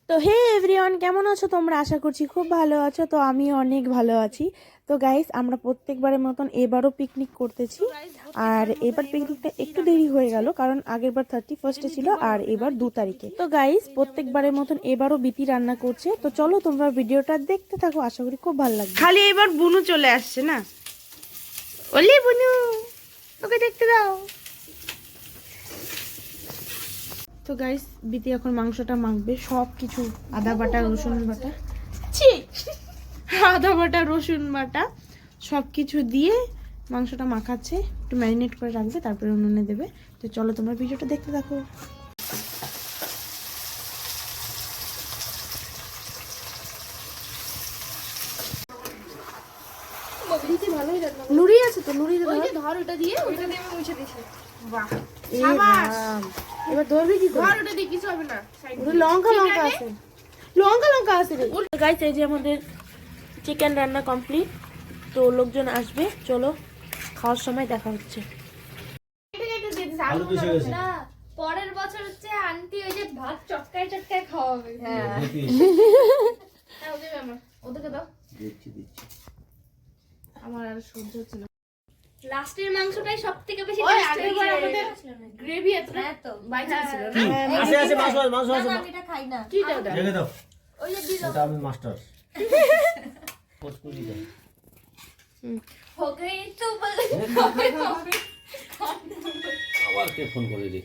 তো হে এভরিওয়ান, কেমন আছো তোমরা? আশা করছি খুব ভালো আছো। তো আমি অনেক ভালো আছি। তো গাইস, আমরা প্রত্যেকবারের মতন এবারও পিকনিক করতেছি। আর এবার পিকনিকটা একটু দেরি হয়ে গেল, কারণ আগের বার 31 ছিল আর এবার 2 তারিখে। তো গাইস, প্রত্যেকবারের মতন এবারও বিতি রান্না করছে। তো চলো তোমরা ভিডিওটা দেখতে থাকো, আশা করি খুব ভালো লাগবে। খালি এবার বুনু চলে আসছে না, ওলি বুনু, ওকে দেখতে দাও। তো গাইস, বিতি এখন মাংসটা মাখবে, সব কিছু আদা বাটা, রসুন বাটা, আদা বাটা, রসুন বাটা সব কিছু দিয়ে মাংসটা মাখাচ্ছে, একটু ম্যারিনেট করে রাখবে, তারপরে উনুনে দেবে। তো চলো তোমরা ভিডিওটা দেখতে থাকো। নুড়ি আছে তো, নুড়ি ধর, ওটা দিয়ে মুছে দিছি। বাহ, এবার ধরবি কি করে? ওটা দিয়ে কিছু হবে না, লঙ্কা আছে, লঙ্কা আছে রে। গাইস, এই যে আমাদের চিকেন রান্না কমপ্লিট। তো লোকজন আসবে, চলো খাওয়ার সময় দেখা হচ্ছে। না, পরের বছর হচ্ছে আন্টি ওই যে ভাত চটকায় চটকায় খাওয়াবে। হ্যাঁ, ওদেরকে দাও। আমার আর সহ্য হচ্ছে না। লাস্টের মাংসটাই সবথেকে বেশি টেস্ট হয়েছে। আমাদের গ্রেভি এত বাইচা ছিল না। আছে মাংস আছে। আমি এটা খাই না। কি দাও? রেখে দাও। ওই যে দিল। ওটা আমি মাস্টার। পোস্টকুলি দাও। हो गई तो बोले আবার কে ফোন করে রে?